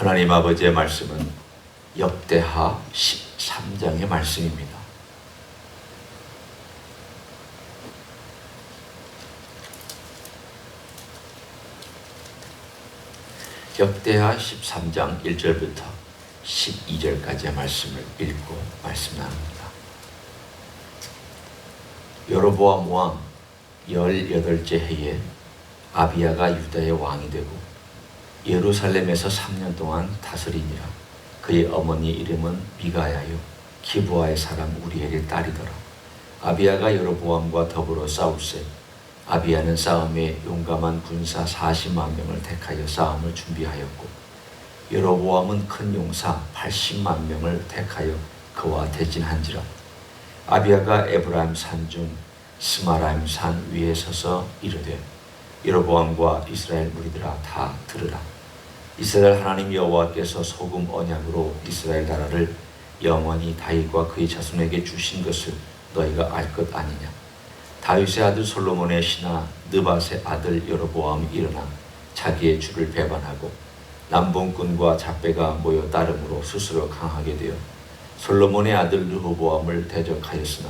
하나님 아버지의 말씀은 역대하 13장의 말씀입니다. 역대하 13장 1절부터 12절까지의 말씀을 읽고 말씀 나눕니다. 여로보암 왕 18째 해에 아비야가 유다의 왕이 되고 예루살렘에서 3년 동안 다스리니라. 그의 어머니 이름은 미가야요 기브아의 사람 우리엘의 딸이더라. 아비야가 여로보암과 더불어 싸울세 아비야는 싸움에 용감한 군사 40만 명을 택하여 싸움을 준비하였고 여로보암은 큰 용사 80만 명을 택하여 그와 대진한지라. 아비야가 에브라임 산중 스마라임 산 위에 서서 이르되 여로보암과 이스라엘 무리들아 다 들으라. 이스라엘 하나님 여호와께서 소금 언약으로 이스라엘 나라를 영원히 다윗과 그의 자손에게 주신 것을 너희가 알 것 아니냐. 다윗의 아들 솔로몬의 신하 느밧의 아들 여로보암이 일어나 자기의 주를 배반하고 남봉꾼과 잡배가 모여 따름으로 스스로 강하게 되어 솔로몬의 아들 르호보암을 대적하였으나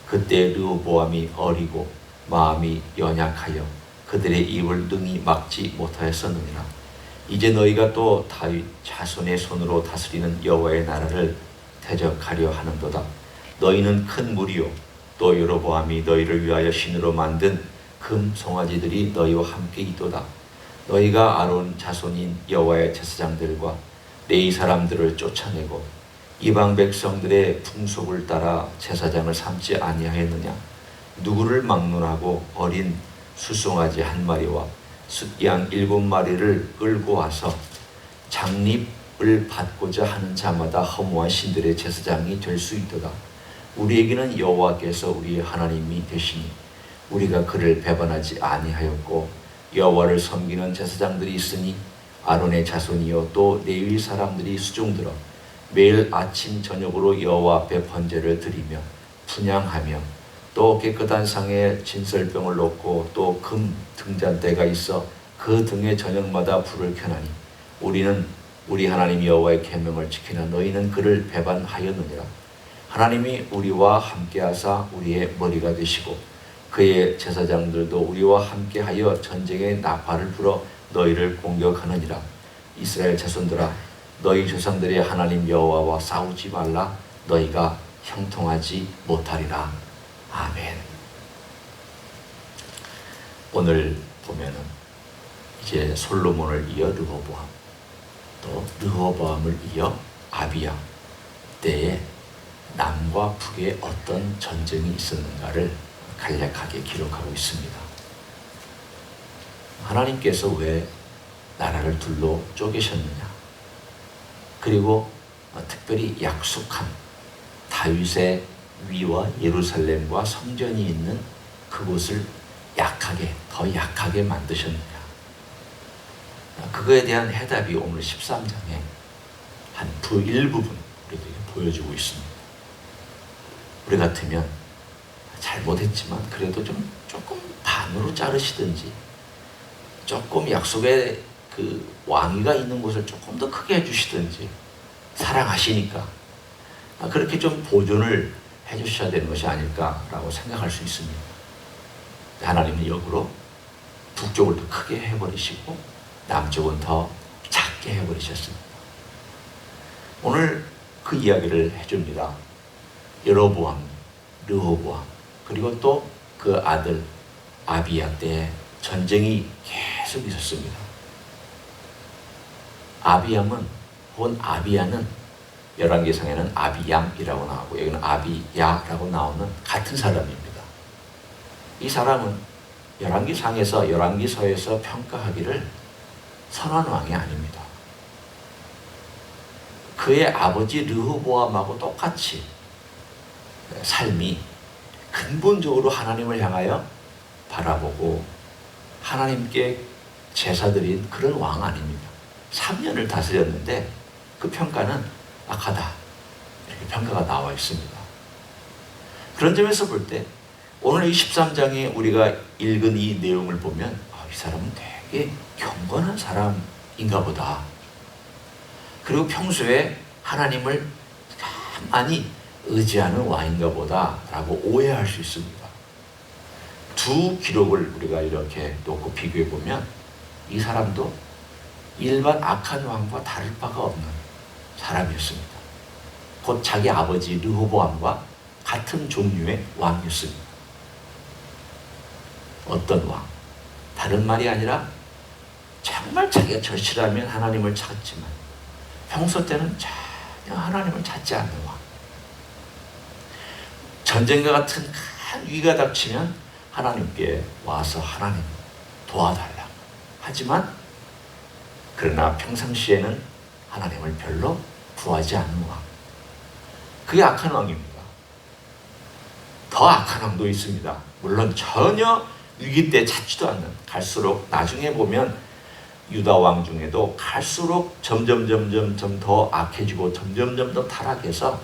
그때 르호보암이 어리고 마음이 연약하여 그들의 입을 능히 막지 못하였었느니라. 이제 너희가 또 다윗 자손의 손으로 다스리는 여호와의 나라를 대적하려 하는도다. 너희는 큰 무리요 또 여로보암이 너희를 위하여 신으로 만든 금 송아지들이 너희와 함께 있도다. 너희가 아론 자손인 여호와의 제사장들과 레위 사람들을 쫓아내고 이방 백성들의 풍속을 따라 제사장을 삼지 아니하였느냐. 누구를 막론하고 어린 수송아지 1마리와 숫양 7마리를 끌고 와서 장립을 받고자 하는 자마다 허무한 신들의 제사장이 될 수 있도다. 우리에게는 여호와께서 우리의 하나님이 되시니 우리가 그를 배반하지 아니하였고 여호와를 섬기는 제사장들이 있으니 아론의 자손이요 또 레위 사람들이 수종들어 매일 아침 저녁으로 여호와 앞에 번제를 드리며 분향하며 또 깨끗한 상에 진설병을 놓고 또 금 등잔대가 있어 그 등에 저녁마다 불을 켜나니 우리는 우리 하나님 여호와의 계명을 지키나 너희는 그를 배반하였느니라. 하나님이 우리와 함께하사 우리의 머리가 되시고 그의 제사장들도 우리와 함께하여 전쟁의 나팔을 불어 너희를 공격하느니라. 이스라엘 자손들아 너희 조상들의 하나님 여호와와 싸우지 말라. 너희가 형통하지 못하리라. 아멘. 오늘 보면은 이제 솔로몬을 이어 르호보암, 또 르호보암을 이어 아비야 때에 남과 북에 어떤 전쟁이 있었는가를 간략하게 기록하고 있습니다. 하나님께서 왜 나라를 둘로 쪼개셨느냐. 그리고 특별히 약속한 다윗의 위와 예루살렘과 성전이 있는 그곳을 더 약하게 만드셨느냐. 그거에 대한 해답이 오늘 13장에 한 일부분 우리에게 보여주고 있습니다. 우리 같으면 잘못했지만 그래도 조금 반으로 자르시든지 조금 약속의 그 왕위가 있는 곳을 조금 더 크게 해주시든지 사랑하시니까 그렇게 좀 보존을 해주셔야 되는 것이 아닐까라고 생각할 수 있습니다. 하나님은 역으로 북쪽을 더 크게 해버리시고 남쪽은 더 작게 해버리셨습니다. 오늘 그 이야기를 해줍니다. 여로보암, 르호보암, 그리고 또 그 아들 아비야 때에 전쟁이 계속 있었습니다. 아비야는 열왕기상에는 아비얌이라고 나오고 여기는 아비야라고 나오는 같은 사람입니다. 이 사람은 열왕기서에서 평가하기를 선한 왕이 아닙니다. 그의 아버지 르호보암하고 똑같이 삶이 근본적으로 하나님을 향하여 바라보고 하나님께 제사드린 그런 왕 아닙니다. 3년을 다스렸는데 그 평가는 악하다 이렇게 평가가 나와 있습니다. 그런 점에서 볼 때 오늘 이 13장에 우리가 읽은 이 내용을 보면 이 사람은 되게 경건한 사람인가 보다. 그리고 평소에 하나님을 많이 의지하는 왕인가 보다라고 오해할 수 있습니다. 두 기록을 우리가 이렇게 놓고 비교해 보면 이 사람도 일반 악한 왕과 다를 바가 없는 사람이었습니다. 곧 자기 아버지 르호보암과 같은 종류의 왕이었습니다. 어떤 왕? 다른 말이 아니라 정말 자기가 절실하면 하나님을 찾지만 평소 때는 전혀 하나님을 찾지 않는 왕. 전쟁과 같은 큰 위기가 닥치면 하나님께 와서 하나님 도와달라. 하지만 그러나 평상시에는 하나님을 별로 구하지 않는 왕. 그게 악한 왕입니다. 더 악한 왕도 있습니다. 물론 전혀 위기 때 찾지도 않는, 갈수록 나중에 보면 유다 왕 중에도 갈수록 점점 더 악해지고 점점 더 타락해서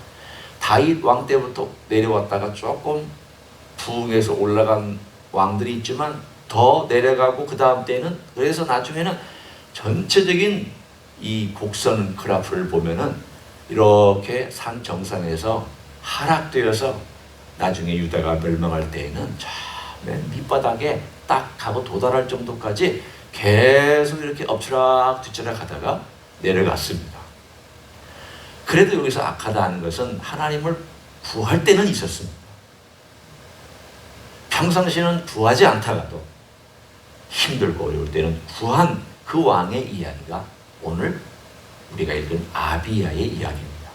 다윗 왕 때부터 내려왔다가 조금 부흥해서 올라간 왕들이 있지만 더 내려가고 그 다음 때는, 그래서 나중에는 전체적인 이 곡선 그래프를 보면은 이렇게 산 정상에서 하락되어서 나중에 유다가 멸망할 때에는 맨 밑바닥에 딱 하고 도달할 정도까지 계속 이렇게 엎치락 뒤치락 하다가 내려갔습니다. 그래도 여기서 악하다는 것은 하나님을 구할 때는 있었습니다. 평상시는 구하지 않다가도 힘들고 어려울 때는 구한 그 왕의 이야기가 오늘 우리가 읽은 아비야의 이야기입니다.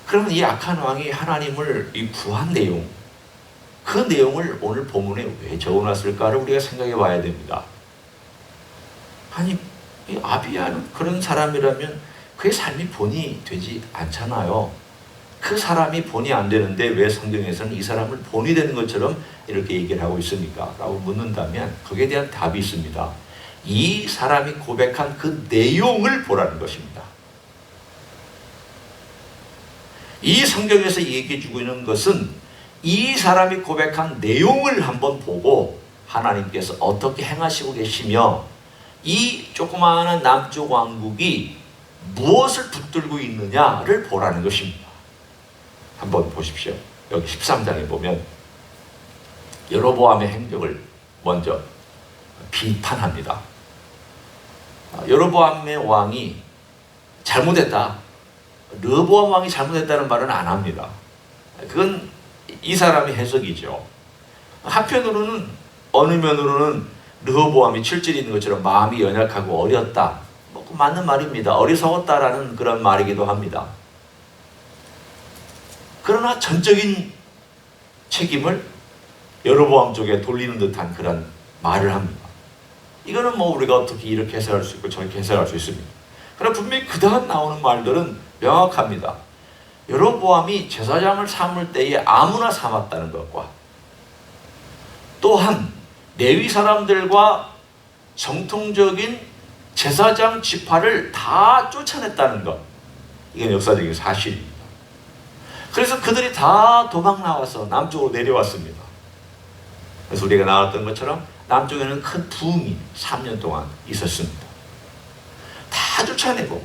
그러면 이 악한 왕이 하나님을 구한 내용, 그 내용을 오늘 본문에 왜 적어놨을까를 우리가 생각해 봐야 됩니다. 아니, 이 아비야는 그런 사람이라면 그의 삶이 본이 되지 않잖아요. 그 사람이 본이 안 되는데 왜 성경에서는 이 사람을 본이 되는 것처럼 이렇게 얘기를 하고 있습니까? 라고 묻는다면 거기에 대한 답이 있습니다. 이 사람이 고백한 그 내용을 보라는 것입니다. 이 성경에서 얘기해 주고 있는 것은 이 사람이 고백한 내용을 한번 보고 하나님께서 어떻게 행하시고 계시며 이 조그마한 남쪽 왕국이 무엇을 붙들고 있느냐를 보라는 것입니다. 한번 보십시오. 여기 13장에 보면 여로보암의 행적을 먼저 비판합니다. 여로보암의 왕이 잘못했다. 르호보암 왕이 잘못했다는 말은 안 합니다. 그건 이 사람의 해석이죠. 한편으로는 어느 면으로는 르호보암이 실질이 있는 것처럼 마음이 연약하고 어렸다. 맞는 말입니다. 어리석었다라는 그런 말이기도 합니다. 그러나 전적인 책임을 여로보암 쪽에 돌리는 듯한 그런 말을 합니다. 이거는 뭐 우리가 어떻게 이렇게 해석할 수 있고 저렇게 해석할 수 있습니다. 그러나 분명히 그 다음 나오는 말들은 명확합니다. 여로보암이 제사장을 삼을 때에 아무나 삼았다는 것과 또한 레위 사람들과 정통적인 제사장 지파를 다 쫓아냈다는 것, 이건 역사적인 사실입니다. 그래서 그들이 다 도망 나와서 남쪽으로 내려왔습니다. 그래서 우리가 나왔던 것처럼 남쪽에는 큰 부흥이 3년 동안 있었습니다. 다 쫓아내고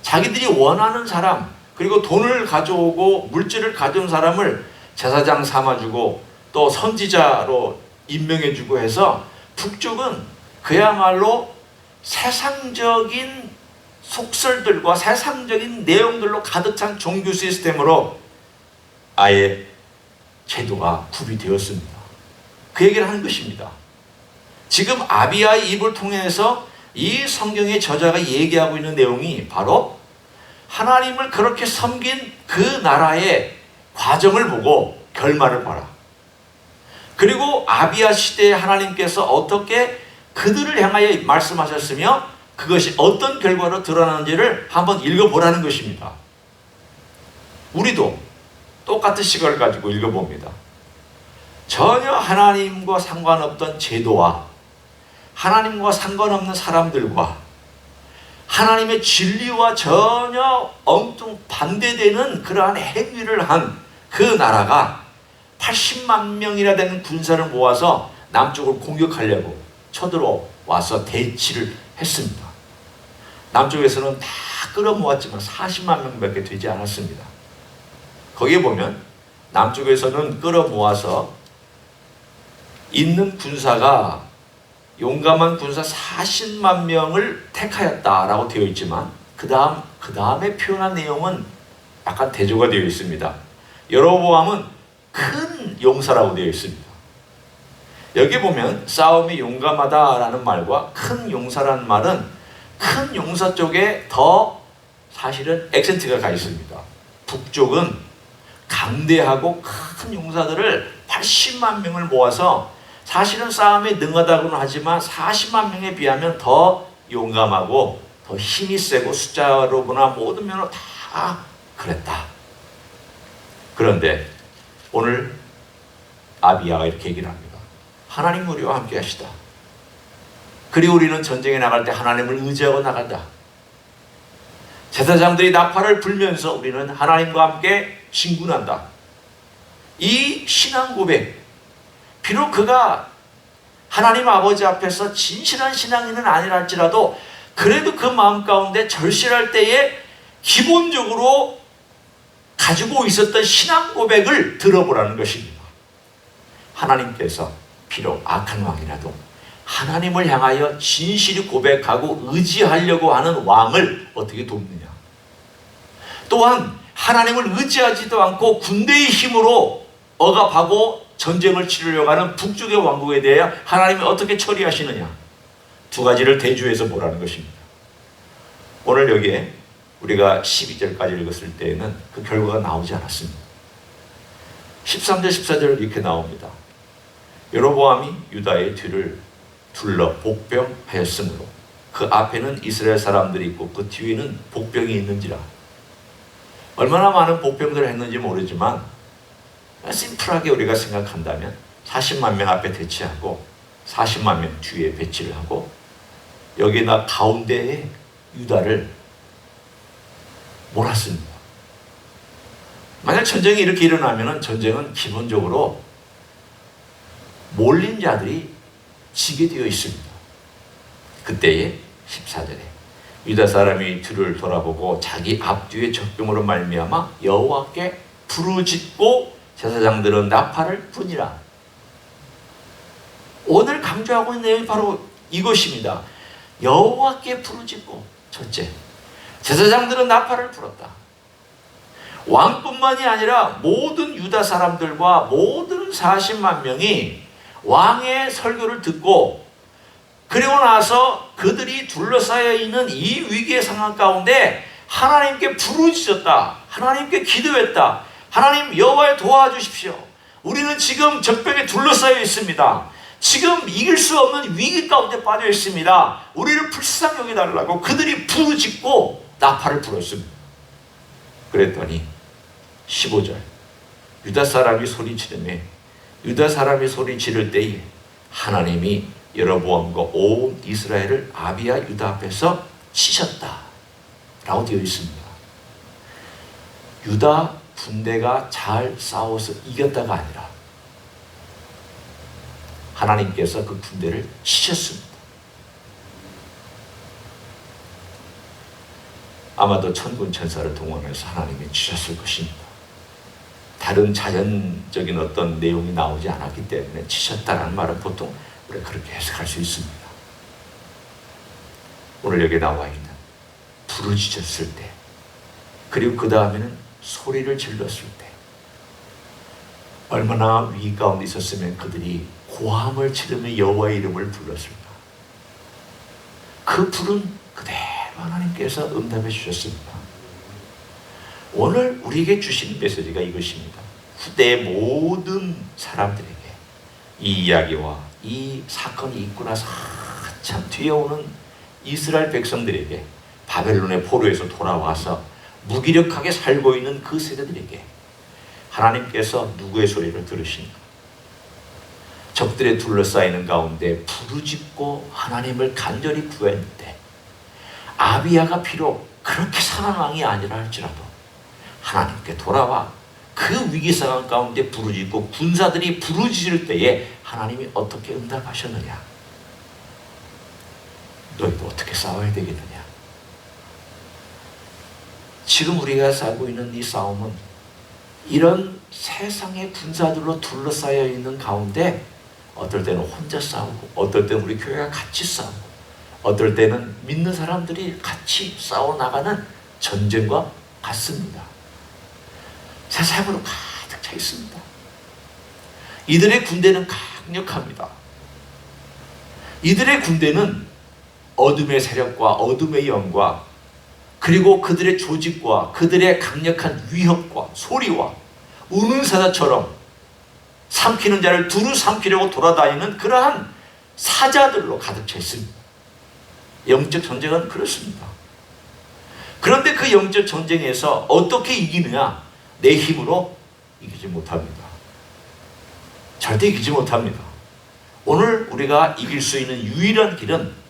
자기들이 원하는 사람, 그리고 돈을 가져오고 물질을 가져온 사람을 제사장 삼아주고 또 선지자로 임명해주고 해서 북쪽은 그야말로 세상적인 속설들과 세상적인 내용들로 가득 찬 종교 시스템으로 아예 제도가 구비되었습니다. 그 얘기를 하는 것입니다. 지금 아비야의 입을 통해서 이 성경의 저자가 얘기하고 있는 내용이 바로 하나님을 그렇게 섬긴 그 나라의 과정을 보고 결말을 봐라. 그리고 아비야 시대에 하나님께서 어떻게 그들을 향하여 말씀하셨으며 그것이 어떤 결과로 드러나는지를 한번 읽어보라는 것입니다. 우리도 똑같은 시각을 가지고 읽어봅니다. 전혀 하나님과 상관없던 제도와 하나님과 상관없는 사람들과 하나님의 진리와 전혀 엉뚱 반대되는 그러한 행위를 한 그 나라가 80만 명이나 되는 군사를 모아서 남쪽을 공격하려고 쳐들어와서 대치를 했습니다. 남쪽에서는 다 끌어모았지만 40만 명밖에 되지 않았습니다. 거기에 보면 남쪽에서는 끌어모아서 있는 군사가 용감한 군사 40만 명을 택하였다라고 되어 있지만 그 다음에 표현한 내용은 약간 대조가 되어 있습니다. 여로보암은 큰 용사라고 되어 있습니다. 여기 보면 싸움이 용감하다라는 말과 큰 용사라는 말은 큰 용사 쪽에 더 사실은 액센트가 가 있습니다. 북쪽은 강대하고 큰 용사들을 80만 명을 모아서 사실은 싸움에 능하다고는 하지만 40만 명에 비하면 더 용감하고 더 힘이 세고 숫자로 보나 모든 면으로 다 그랬다. 그런데 오늘 아비야가 이렇게 얘기를 합니다. 하나님 우리와 함께 하시다. 그리고 우리는 전쟁에 나갈 때 하나님을 의지하고 나간다. 제사장들이 나팔을 불면서 우리는 하나님과 함께 진군한다. 이 신앙 고백, 비록 그가 하나님 아버지 앞에서 진실한 신앙인은 아니라 할지라도 그래도 그 마음 가운데 절실할 때에 기본적으로 가지고 있었던 신앙 고백을 들어보라는 것입니다. 하나님께서 비록 악한 왕이라도 하나님을 향하여 진실히 고백하고 의지하려고 하는 왕을 어떻게 돕느냐. 또한 하나님을 의지하지도 않고 군대의 힘으로 억압하고 전쟁을 치르려고 하는 북쪽의 왕국에 대해 하나님이 어떻게 처리하시느냐. 두 가지를 대조해서 보라는 것입니다. 오늘 여기에 우리가 12절까지 읽었을 때에는 그 결과가 나오지 않았습니다. 13절 14절 이렇게 나옵니다. 여로보암이 유다의 뒤를 둘러 복병하였으므로 그 앞에는 이스라엘 사람들이 있고 그 뒤에는 복병이 있는지라. 얼마나 많은 복병들을 했는지 모르지만 심플하게 우리가 생각한다면 40만 명 앞에 배치하고 40만 명 뒤에 배치를 하고 여기다 가운데에 유다를 몰았습니다. 만약 전쟁이 이렇게 일어나면 전쟁은 기본적으로 몰린 자들이 지게 되어 있습니다. 그때에 14절에 유다 사람이 뒤를 돌아보고 자기 앞뒤의 적병으로 말미암아 여호와께 부르짖고 제사장들은 나팔을 부니라. 오늘 강조하고 있는 내용이 바로 이것입니다. 여호와께 부르짖고, 첫째, 제사장들은 나팔을 불었다. 왕뿐만이 아니라 모든 유다 사람들과 모든 40만 명이 왕의 설교를 듣고 그리고 나서 그들이 둘러싸여 있는 이 위기의 상황 가운데 하나님께 부르짖었다. 하나님께 기도했다. 하나님 여호와여 도와주십시오. 우리는 지금 적병에 둘러싸여 있습니다. 지금 이길 수 없는 위기 가운데 빠져 있습니다. 우리를 불쌍히 여겨달라고 그들이 부르짖고 나팔을 불었습니다. 그랬더니 15절 유다 사람이 소리 지르매 유다 사람이 소리 지를 때에 하나님이 여로보암과 온 이스라엘을 아비야 유다 앞에서 치셨다 라고 되어 있습니다. 유다 군대가 잘 싸워서 이겼다가 아니라 하나님께서 그 군대를 치셨습니다. 아마도 천군 천사를 동원해서 하나님이 치셨을 것입니다. 다른 자연적인 어떤 내용이 나오지 않았기 때문에 치셨다는 말은 보통 우리가 그렇게 해석할 수 있습니다. 오늘 여기 나와 있는 부르짖었을 때 그리고 그 다음에는 소리를 질렀을 때 얼마나 위기 가운데 있었으면 그들이 고함을 지르며 여호와의 이름을 불렀을까. 그 불은 그대로 하나님께서 응답해 주셨습니다. 오늘 우리에게 주신 메시지가 이것입니다. 후대의 모든 사람들에게 이 이야기와 이 사건이 있고 나서 한참 뒤에 오는 이스라엘 백성들에게 바벨론의 포로에서 돌아와서 무기력하게 살고 있는 그 세대들에게 하나님께서 누구의 소리를 들으십니까? 적들에 둘러싸이는 가운데 부르짖고 하나님을 간절히 구했는데 아비야가 비록 그렇게 상한 왕이 아니라 할지라도 하나님께 돌아와 그 위기 상황 가운데 부르짖고 군사들이 부르짖을 때에 하나님이 어떻게 응답하셨느냐? 너희도 어떻게 싸워야 되겠느냐? 지금 우리가 싸우고 있는 이 싸움은 이런 세상의 군사들로 둘러싸여 있는 가운데 어떨 때는 혼자 싸우고, 어떨 때는 우리 교회가 같이 싸우고, 어떨 때는 믿는 사람들이 같이 싸워나가는 전쟁과 같습니다. 세상으로 가득 차 있습니다. 이들의 군대는 강력합니다. 이들의 군대는 어둠의 세력과 어둠의 영과 그리고 그들의 조직과 그들의 강력한 위협과 소리와 우는 사자처럼 삼키는 자를 두루 삼키려고 돌아다니는 그러한 사자들로 가득 차 있습니다. 영적 전쟁은 그렇습니다. 그런데 그 영적 전쟁에서 어떻게 이기느냐? 내 힘으로 이기지 못합니다. 절대 이기지 못합니다. 오늘 우리가 이길 수 있는 유일한 길은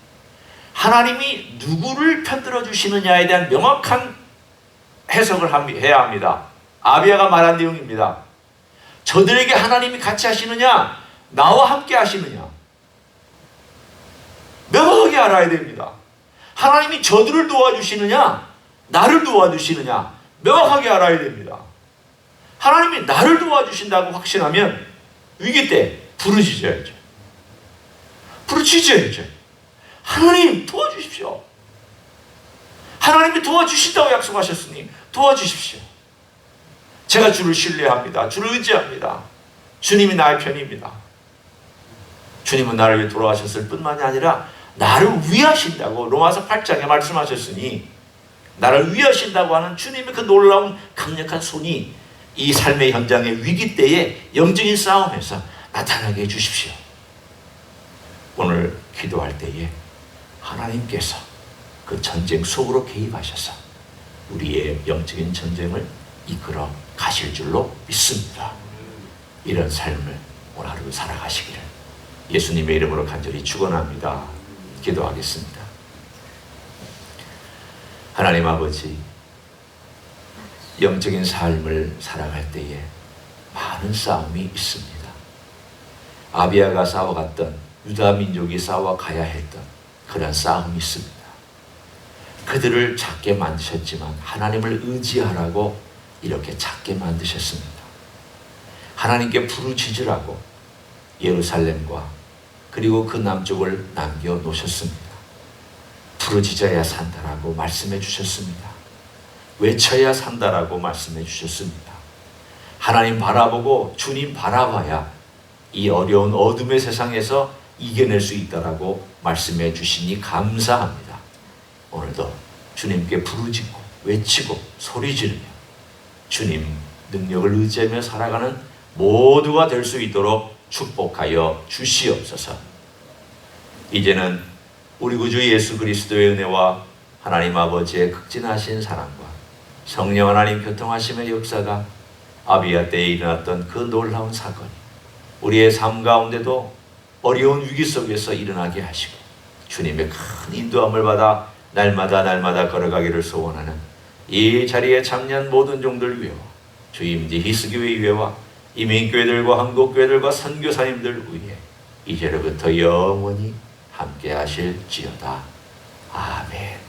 하나님이 누구를 편들어 주시느냐에 대한 명확한 해석을 해야 합니다. 아비야가 말한 내용입니다. 저들에게 하나님이 같이 하시느냐, 나와 함께 하시느냐, 명확하게 알아야 됩니다. 하나님이 저들을 도와주시느냐, 나를 도와주시느냐, 명확하게 알아야 됩니다. 하나님이 나를 도와주신다고 확신하면 위기 때 부르짖어야죠. 부르짖어야죠. 하나님 도와주십시오. 하나님이 도와주신다고 약속하셨으니 도와주십시오. 제가 주를 신뢰합니다. 주를 의지합니다. 주님이 나의 편입니다. 주님은 나를 위해 돌아가셨을 뿐만이 아니라 나를 위하신다고 로마서 8장에 말씀하셨으니, 나를 위하신다고 하는 주님의 그 놀라운 강력한 손이 이 삶의 현장의 위기 때에 영적인 싸움에서 나타나게 해주십시오. 오늘 기도할 때에 하나님께서 그 전쟁 속으로 개입하셔서 우리의 영적인 전쟁을 이끌어 가실 줄로 믿습니다. 이런 삶을 오늘 하루 살아가시기를 예수님의 이름으로 간절히 축원합니다. 기도하겠습니다. 하나님 아버지, 영적인 삶을 살아갈 때에 많은 싸움이 있습니다. 아비야가 싸워갔던, 유다 민족이 싸워가야 했던 그런 싸움이 있습니다. 그들을 작게 만드셨지만 하나님을 의지하라고 이렇게 작게 만드셨습니다. 하나님께 부르짖으라고 예루살렘과 그리고 그 남쪽을 남겨놓으셨습니다. 부르짖어야 산다라고 말씀해 주셨습니다. 외쳐야 산다라고 말씀해 주셨습니다. 하나님 바라보고 주님 바라봐야 이 어려운 어둠의 세상에서 이겨낼 수 있다라고 말씀해 주시니 감사합니다. 오늘도 주님께 부르짖고 외치고 소리 지르며 주님 능력을 의지하며 살아가는 모두가 될 수 있도록 축복하여 주시옵소서. 이제는 우리 구주 예수 그리스도의 은혜와 하나님 아버지의 극진하신 사랑과 성령 하나님 교통하심의 역사가 아비야 때에 일어났던 그 놀라운 사건이 우리의 삶 가운데도 어려운 위기 속에서 일어나게 하시고 주님의 큰 인도함을 받아 날마다 걸어가기를 소원하는 이 자리에 참여한 모든 종들 위해와 주임지 히스교회 위해와 이민교회들과 한국교회들과 선교사님들 위해 이제로부터 영원히 함께 하실지어다. 아멘.